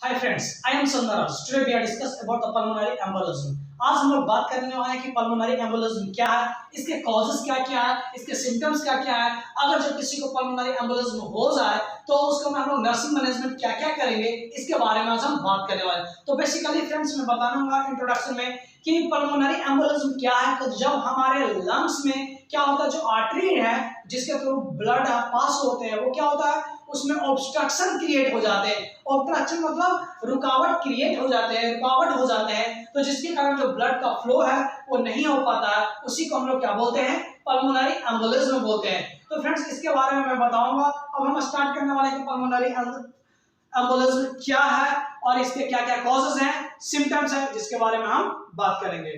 Hi friends, I am Sundaraj. Today we are discuss about the pulmonary embolism. आज हम लोग बात करने वाले हैं कि पल्मोनरी एम्बोलिज्म क्या है, इसके कॉजेस क्या है, इसके सिम्टम्स क्या है। अगर जब किसी को पल्मोनरी एम्बोलिज्म हो जाए तो उसको हम लोग नर्सिंग मैनेजमेंट क्या करेंगे, इसके बारे में आज हम बात करने वाले हैं। तो बेसिकली फ्रेंड्स मैं बताऊंगा इंट्रोडक्शन में कि पल्मोनरी एम्बोलिज्म क्या है। तो जब हमारे लंग्स में क्या होता है, जो आर्टरी है जिसके थ्रू ब्लड पास होते हैं, वो क्या होता है, उसमें ऑब्स्ट्रक्शन क्रिएट हो जाते हैं। ऑब्स्ट्रक्शन मतलब रुकावट क्रिएट हो जाते हैं, रुकावट हो जाते हैं, तो जिसके कारण जो ब्लड का फ्लो है वो नहीं हो पाता है। उसी को हम लोग क्या बोलते हैं, पल्मोनरी एम्बोलिज्म बोलते हैं। तो फ्रेंड्स इसके बारे में मैं बताऊंगा। अब हम स्टार्ट करने वाले हैं कि पल्मोनरी एम्बोलिज्म क्या है और इसके क्या कॉजेस हैं, सिम्टम्स हैं, जिसके बारे में हम बात करेंगे।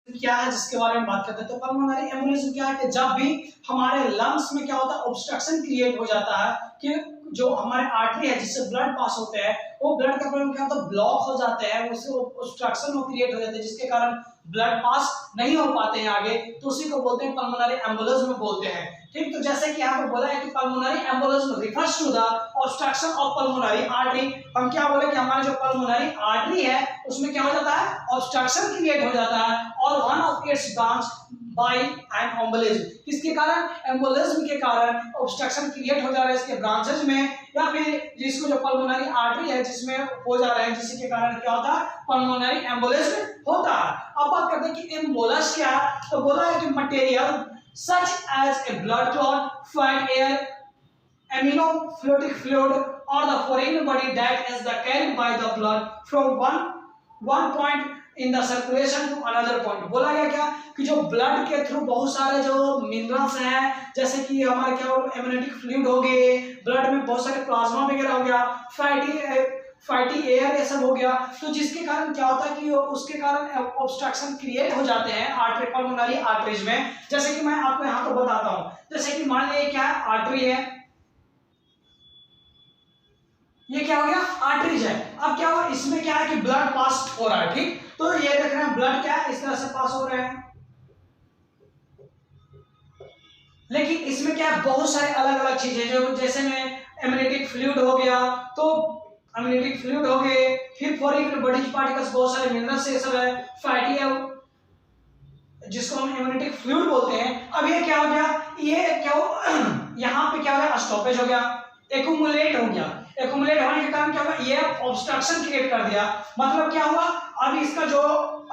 क्या है जिसके बारे में बात करते हैं। तो पल्मोनरी एम्बोलिज्म क्या है कि जब भी हमारे लंग्स में क्या होता है, ऑब्स्ट्रक्शन क्रिएट हो जाता है कि जो हमारे आर्टरी है जिससे ब्लड पास होते हैं, वो ब्लड का प्रॉब्लम क्या होता है, ब्लॉक हो जाते हैं, उससे ऑब्स्ट्रक्शन क्रिएट हो जाते हैं, जिसके कारण ब्लड पास नहीं हो पाते हैं आगे, तो उसी को बोलते हैं पल्मोनरी एम्बोलिज्म बोलते हैं। ठीक, तो जैसे कि यहाँ पे बोला है कि pulmonary embolism refers to the obstruction of pulmonary artery. हम क्या बोले कि हमारे जो पल्मोनरी आर्टरी है उसमें क्या हो जाता है, ऑब्स्ट्रक्शन क्रिएट हो जाता है और one of its branch by an embolism. किसके कारण, एम्बोलिज्म के कारण ऑब्स्ट्रक्शन क्रिएट हो जा रहा है इसके ब्रांचेज में, या फिर जिसको जो पल्मोनरी आर्टरी है जिसमें हो जा रहा है, जिसके कारण क्या होता है, पल्मोनरी एम्बोलिज्म होता है। अब बात करते हैं कि एम्बोलस क्या है। तो बोला है कि material such as a blood clot, fat, air, amniotic fluid or the foreign body that is carried by the blood from one point in the circulation to another point। बोला गया क्या कि जो ब्लड के थ्रू बहुत सारे जो minerals हैं, जैसे कि हमारे क्या एमनियोटिक फ्लूइड हो गए, ब्लड में बहुत सारे प्लाज्मा वगैरह हो गया, फैटी एयर ये सब हो गया, तो जिसके कारण क्या होता है कि उसके कारण ऑब्स्ट्रक्शन क्रिएट हो जाते हैं आर्टरी, पल्मोनरी आर्टरीज में। जैसे कि मैं आपको यहाँ पर बताता हूँ, जैसे कि मान लीजिए क्या है, आर्टरी है, ये क्या हो गया, आर्टरीज है। अब क्या हुआ, इसमें क्या है कि ब्लड पास हो रहा है। ठीक, तो ये देख रहे हैं ब्लड क्या है, इस तरह से पास हो रहे हैं, लेकिन इसमें क्या है, बहुत सारे अलग अलग चीजें, जो जैसे में एमनियोटिक फ्लूइड हो गया, तो एमनियोटिक फ्लूइड हो गए, फिर फॉरेन बॉडी पार्टिकल्स, बहुत सारे मिनरल्स ये सब है, फैटी है जिसको हम एमनियोटिक फ्लूइड बोलते हैं। अब ये क्या हो गया, ये क्या हो, यहाँ पे क्या हो गया, स्टॉपेज हो गया, एक्यूमुलेट हो गया। एक्यूमुलेट होने के कारण क्या हुआ, ये ऑब्स्ट्रक्शन क्रिएट कर दिया। मतलब क्या हुआ, अब इसका जो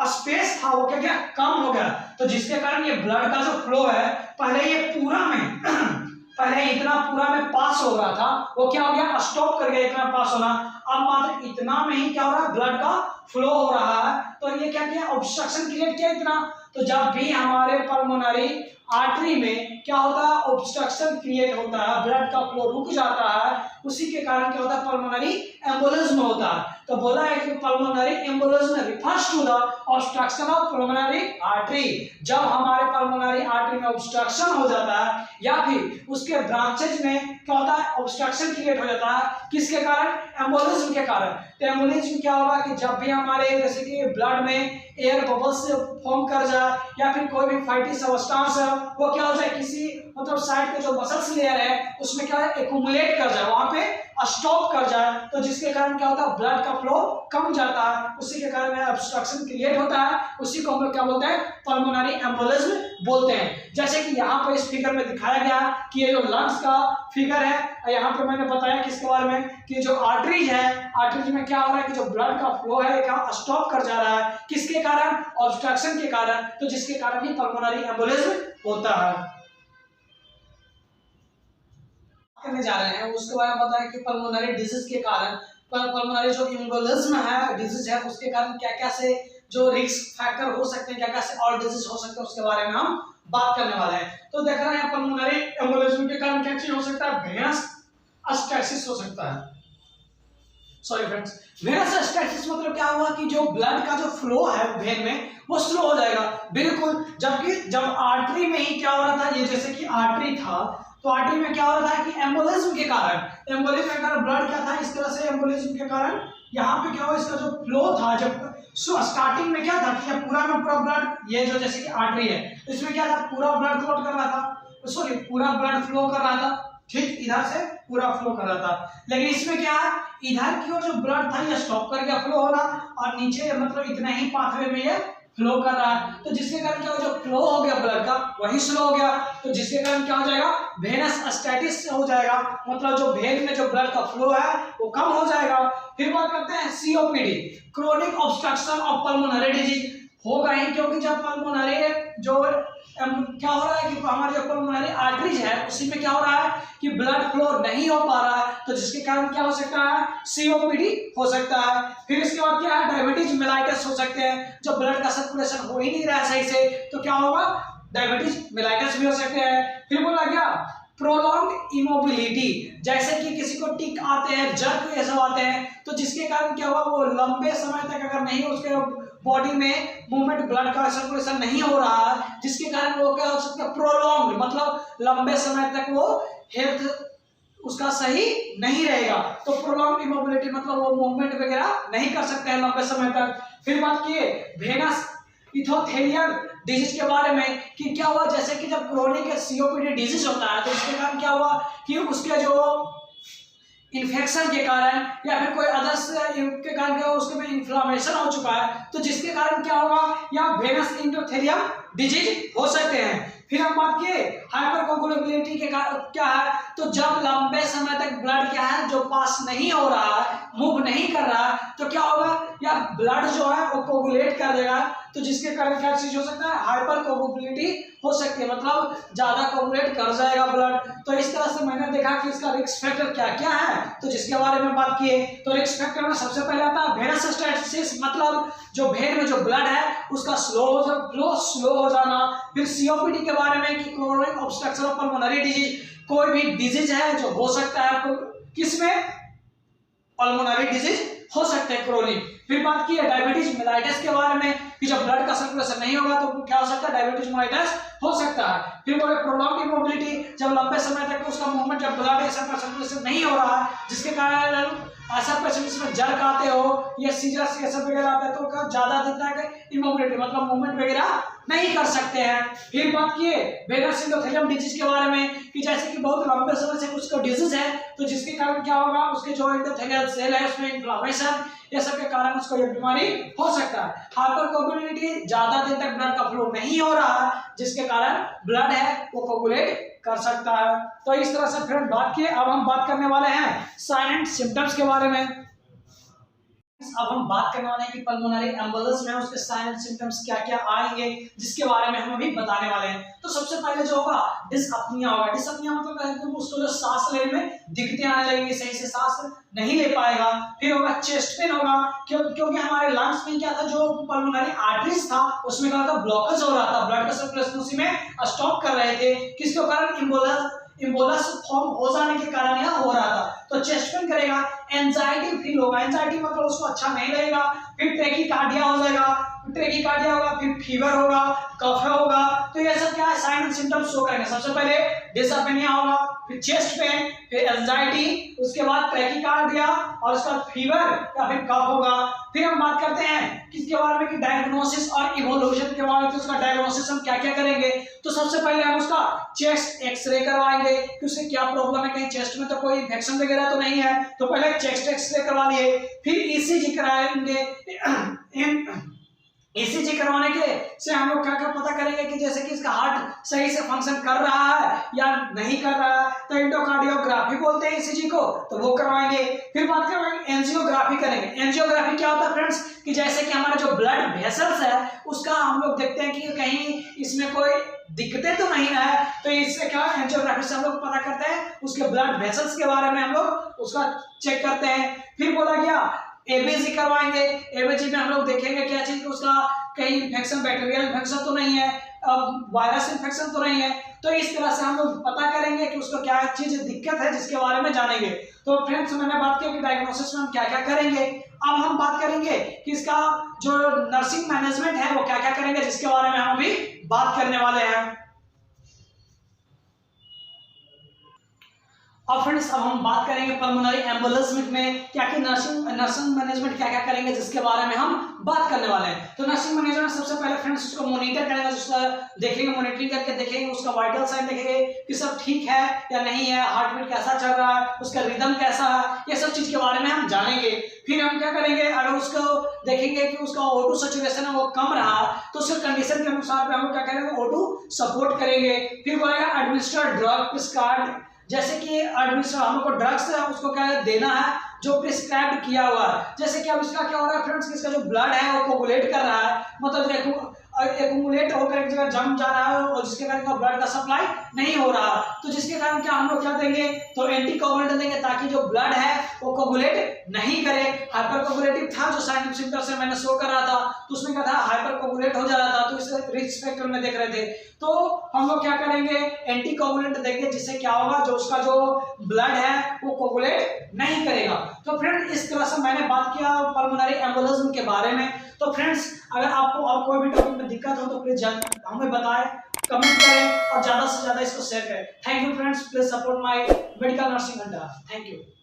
स्पेस था वो क्या कम हो गया, तो जिसके कारण ये ब्लड का जो फ्लो है, पहले ये पूरा में पहले इतना पूरा में पास हो रहा था, वो क्या हो गया, स्टॉप कर गया इतना पास होना। अब मात्र इतना में ही क्या हो रहा है, ब्लड का फ्लो हो रहा है, तो ये क्या किया, ऑब्स्ट्रक्शन क्रिएट किया इतना। तो जब भी हमारे पल्मोनरी आर्टरी में क्या होता है, ऑब्स्ट्रक्शन क्रिएट होता है, ब्लड का फ्लो रुक जाता है, उसी के कारण क्या होता है, पल्मोनरी एम्बोलिज्म होता है। तो बोला है कि pulmonary embolism refers to the obstruction of pulmonary artery. जब हमारे पल्मोनरी आर्टरी में ऑब्स्ट्रक्शन हो जाता है या फिर उसके ब्रांचेज में क्या होता है, ऑब्स्ट्रक्शन क्रिएट हो जाता है, किसके कारण, एम्बोलिज्म के कारण। तो एम्बोलिज्म क्या होगा कि जब भी हमारे जैसे कि ब्लड में एयर बबल्स फॉर्म कर जाए, या फिर कोई भी फैटी सब्सटेंस है वो क्या हो जाए, किसी मतलब साइड पे जो मसल्स लेयर है उसमें क्या है, एक्यूमुलेट कर जाए, वहां पे स्टॉप कर जाए, तो जिसके कारण क्या होता है, ब्लड का फ्लो कम जाता है, उसी के कारण ऑब्स्ट्रक्शन क्रिएट होता है। उसी को हम लोग क्या बोलते हैं, पल्मोनरी एम्बोलिज्म बोलते हैं। जैसे कि यहाँ पे इस फिगर में दिखाया गया कि ये जो लंग्स का फिगर है, यहाँ पे मैंने बताया किसके बारे में, कि जो आर्टरीज है, आर्टरीज में क्या हो रहा है कि जो ब्लड का फ्लो है क्या स्टॉप कर जा रहा है, किसके कारण, ऑब्स्ट्रक्शन के कारण, तो जिसके कारण ही पल्मोनरी एम्बोलिज्म होता है। करने जा रहे हैं उसके बारे में बताया कि पल्मोनरी डिजीज के कारण, पल्मोनरी जो एम्बोलिज्म है, डिजीज है, उसके कारण क्या से जो रिस्क फैक्टर हो सकते हैं, क्या से और डिजीज हो सकते हैं, उसके बारे में हम बात करने वाले हैं। तो देख रहे हैं पल्मोनरी एम्बोलिज्म के कारण क्या चीज हो सकता है, वेनस स्टेसिस हो सकता है। सॉरी फ्रेंड्स, वेनस स्टेसिस मतलब क्या हुआ कि जो ब्लड का जो फ्लो है वेन में वो स्लो हो जाएगा बिल्कुल। जबकि जब आर्टरी में ही क्या हो रहा था, ये जैसे कि आर्टरी था, तो आर्टरी में क्या हो रहा था कि एम्बोलिज्म के कारण, एम्बोलिज्म के कारण ब्लड क्या था, इस तरह से एम्बोलिज्म के कारण यहाँ पे क्या हुआ, इसका जो फ्लो था, जब स्टार्टिंग में क्या था कि पूरा में पूरा ब्लड, ये जो जैसे कि आर्टरी है इसमें क्या था, पूरा ब्लड क्लॉट कर रहा था, सॉरी पूरा ब्लड फ्लो कर रहा था, ठीक इधर से पूरा फ्लो कर रहा था। लेकिन इसमें क्या है, इधर की ओर जो ब्लड था ये स्टॉप कर गया फ्लो होना, और नीचे मतलब इतना ही पाथवे में ये फ्लो कर रहा है। तो जिसके कारण क्या हो, जो फ्लो हो गया ब्लड का वही स्लो हो गया। तो जिसके कारण क्या हो जाएगा, वेनस स्टैटिस हो जाएगा, मतलब जो वेन में जो ब्लड का फ्लो है वो कम हो जाएगा। फिर बात करते हैं COPD, chronic obstruction of pulmonary disease. होगा ही, क्योंकि जब पल्मोनरी जो क्या हो रहा है कि हमारे जो पल्मोनरी आर्टरीज है उसी में क्या हो रहा है कि ब्लड फ्लो नहीं हो पा रहा है, तो जिसके कारण क्या हो सकता है, सीओपीडी हो सकता है। फिर इसके बाद क्या है, डायबिटीज मेलाइटस हो सकते हैं, जब ब्लड का सर्कुलेशन हो ही नहीं रहा है सही से तो क्या होगा, डायबिटीज मेलाइटस भी हो सकते हैं। फिर बोला गया प्रोलॉन्ग इमोबिलिटी, जैसे कि किसी को टिक आते हैं, जर्क ये सब आते हैं, तो जिसके कारण क्या हुआ, वो लंबे समय तक अगर नहीं उसके बॉडी में मूवमेंट, ब्लड का सर्कुलेशन नहीं हो रहा है, जिसके कारण वो क्या हो सकता है, प्रोलॉन्ग मतलब लंबे समय तक वो हेल्थ उसका सही नहीं रहेगा। तो प्रोलॉन्ग इमोबिलिटी मतलब वो मूवमेंट वगैरह नहीं कर सकते हैं लंबे समय तक। फिर बात किए वेनस इथोथेलियल डिजीज के बारे में कि क्या हुआ, जैसे कि जब क्रोनिक सीओपीडी डिजीज होता है तो इसके कारण क्या हुआ कि उसके जो इन्फेक्शन के कारण या फिर कोई अदर्स के कारण क्या उसके में इन्फ्लामेशन हो चुका है, तो जिसके कारण क्या होगा, या वेनस इंडोथेलियम डिजीज हो सकते हैं। फिर हम बात किए हाइपरकोगुलेबिलिटी के कारण क्या है, तो जब लंबे समय तक ब्लड क्या है जो पास नहीं हो रहा है, मूव नहीं कर रहा है, तो क्या होगा, या ब्लड जो है वो कोगुलेट कर देगा, तो जिसके कारण क्या चीज हो सकता है, हाइपरकोगुलेबिलिटी हो सकती है, मतलब ज्यादा कोगुलेट कर जाएगा ब्लड। तो इस तरह से मैंने देखा कि इसका रिस्क फैक्टर क्या क्या है, तो जिसके बारे में बात किए तो रिस्क फैक्टर में सबसे पहले आता है वेनस स्टैटिस, मतलब जो वेन में जो ब्लड है उसका स्लो हो जाना। फिर सीओपीडी के बारे में कि chronic obstruction of pulmonary disease, कोई भी डिजीज है जो हो सकता है आपको किसमें, पल्मोनरी डिजीज हो सकते हैं क्रोनिक। फिर बात की है डायबिटीज मेलाइटस के बारे में कि जब ब्लड का सर्कुलेशन नहीं होगा तो क्या हो सकता है, डायबिटीज मेलाइटस हो सकता है। फिर बोले प्रोलॉन्ग इमोबिलिटी, जब लंबे समय तक उसका मूवमेंट, जब ब्लड का सर्कुलेशन नहीं हो रहा है, जिसके कारण ऐसा पेशेंट्स में जर्क आते हो या सीजर्स ये सब वगैरह आते हैं, तो ज्यादा दिन तक इमोबिलिटी मतलब मूवमेंट वगैरह नहीं कर सकते हैं। फिर बात किए वेनस इंडोथेलियम डिजीज के बारे में कि जैसे कि बहुत लंबे समय से उसको डिजीज है, तो जिसके कारण क्या होगा, उसके जो इंडोथेलियल सेल है उसमें इन्फ्लामेशन ये सब के कारण उसको ये बीमारी हो सकता है। हाइपरकोगुलेबिलिटी, ज्यादा दिन तक ब्लड का फ्लो नहीं हो रहा जिसके कारण ब्लड है वो कोगुलेट कर सकता है। तो इस तरह से फ्रेंड बात किए। अब हम बात करने वाले हैं साइन एंड सिम्टम्स के बारे में। अब हम बात करने वाले हैं कि पल्मोनरी एम्बोलिज्म में उसके साइन एंड सिम्टम्स क्या क्या आएंगे, जिसके बारे में हम अभी बताने वाले हैं। तो सबसे पहले जो होगा डिसअपनिया होगा। डिसअपनिया मतलब उसको जो सांस लेने में दिक्कतें आने लगेंगी, सही से सांस नहीं ले पाएगा। फिर होगा चेस्ट पेन होगा, क्योंकि हमारे लंग्स में क्या था, जो पल्मोनरी आर्टरीज था उसमें क्या था, ब्लॉकेज हो रहा था, ब्लड का सर्कुलेशन उसी में स्टॉप कर रहे थे, किसके कारण, इम्बोलस फॉर्म हो जाने के कारण यह हो रहा था। तो चेस्ट पेन करेगा, एंजाइटी फील होगा, एंजाइटी मतलब उसको अच्छा नहीं लगेगा। फिर ट्रैकीकार्डिया हो जाएगा, ट्रैकीकार्डिया होगा, फिर फीवर होगा, कफ होगा। तो ये सब क्या है, साइन एंड सिम्टम्स शो करेंगे। सबसे पहले डिसअपनिया होगा, फिर चेस्ट पेन, फिर एंजाइटी, उसके बाद ट्रैकीकार्डिया और उसका फीवर या फिर कफ होगा। फिर हम बात करते हैं किसके बारे में कि डायग्नोसिस और इवोल्यूशन के बारे में। तो उसका डायग्नोसिस हम क्या क्या करेंगे, तो सबसे पहले हम उसका चेस्ट एक्सरे करवाएंगे कि उसे क्या प्रॉब्लम है, कहीं चेस्ट में तो कोई इन्फेक्शन वगैरह तो नहीं है, तो पहले चेस्ट एक्सरे करवा लिए। फिर ईसीजी कराएंगे। ईसीजी करवाने के से हम लोग क्या क्या पता करेंगे कि जैसे कि इसका हार्ट सही से फंक्शन कर रहा है या नहीं कर रहा है, तो एंडोकार्डियोग्राफी बोलते हैं ईसीजी को, तो वो करवाएंगे। फिर बात करेंगे एंजियोग्राफी करेंगे। एंजियोग्राफी क्या होता है फ्रेंड्स कि जैसे कि हमारा जो ब्लड वेसल्स है उसका हम लोग देखते हैं कि कहीं इसमें कोई दिक्कतें तो नहीं है, तो इससे क्या एंजियोग्राफी से हम लोग पता करते हैं उसके ब्लड वेसल्स के बारे में, हम लोग उसका चेक करते हैं। फिर बोला गया एबीजी करवाएंगे। एबीजी में हम लोग देखेंगे क्या चीज, उसका कहीं इन्फेक्शन, बैक्टीरियल इन्फेक्शन तो नहीं है, वायरस इन्फेक्शन तो नहीं है। तो इस तरह से हम लोग पता करेंगे कि उसको क्या चीज दिक्कत है, जिसके बारे में जानेंगे। तो फ्रेंड्स मैंने बात की कि डायग्नोसिस में हम क्या क्या करेंगे। अब हम बात करेंगे कि इसका जो नर्सिंग मैनेजमेंट है वो क्या क्या करेंगे, जिसके बारे में हम अभी बात करने वाले हैं। अब फ्रेंड्स अब हम बात करेंगे पल्मोनरी एम्बोलिज्म में क्या कि नर्सिंग मैनेजमेंट क्या क्या करेंगे, जिसके बारे में हम बात करने वाले हैं। तो नर्सिंग मैनेजमेंट सबसे पहले फ्रेंड्स उसको मॉनिटर करेंगे, उसका देखेंगे, मॉनिटरिंग करके देखेंगे, उसका वाइटल साइन देखेंगे कि सब ठीक है या नहीं है, हार्ट बीट कैसा चल रहा है, उसका रिदम कैसा है, ये सब चीज के बारे में हम जानेंगे। फिर हम क्या करेंगे, अगर उसको देखेंगे कि उसका O2 सैचुरेशन है वो कम रहा तो उसके कंडीशन के अनुसार पे हम लोग क्या करेंगे, O2 सपोर्ट करेंगे। फिर बोलेगा एडमिनिस्टर ड्रग प्रिस्क्राइब्ड, जैसे कि एडमिनिस्टर हम लोग को ड्रग्स है उसको क्या देना है जो प्रिस्क्राइब किया हुआ है। जैसे कि अब इसका क्या हो रहा है फ्रेंड्स, इसका जो ब्लड है वो कोगुलेट कर रहा है, मतलब एक्यूमुलेट होकर एक जगह जम जा रहा है और जिसके कारण ब्लड का सप्लाई नहीं हो रहा, तो जिसके कारण क्या हम लोग क्या देंगे, तो एंटी कोगुलेंट देंगे ताकि जो ब्लड है वो कोगुलेट नहीं करे। हाइपर कोगुलेटिव था जो साइन सिम्टम्स से मैंने शो कर रहा था, तो उसमें क्या था, हाइपर कोगुलेट हो जा रहा था, तो इसे रिस्क फैक्टर में देख रहे थे। तो हम लोग क्या करेंगे, एंटी कोगुलेंट देंगे, जिससे क्या होगा, जो उसका जो ब्लड है वो कोगुलेट नहीं करेगा। तो फ्रेंड इस तरह से मैंने बात किया पल्मोनरी एम्बोलिज्म के बारे में। तो फ्रेंड्स अगर आपको और कोई भी टॉपिक में दिक्कत हो तो प्लीज हमें बताएं, कमेंट करें और ज्यादा से ज्यादा इसको शेयर करें। Thank you friends, please support my medical nursing Adda. Thank you.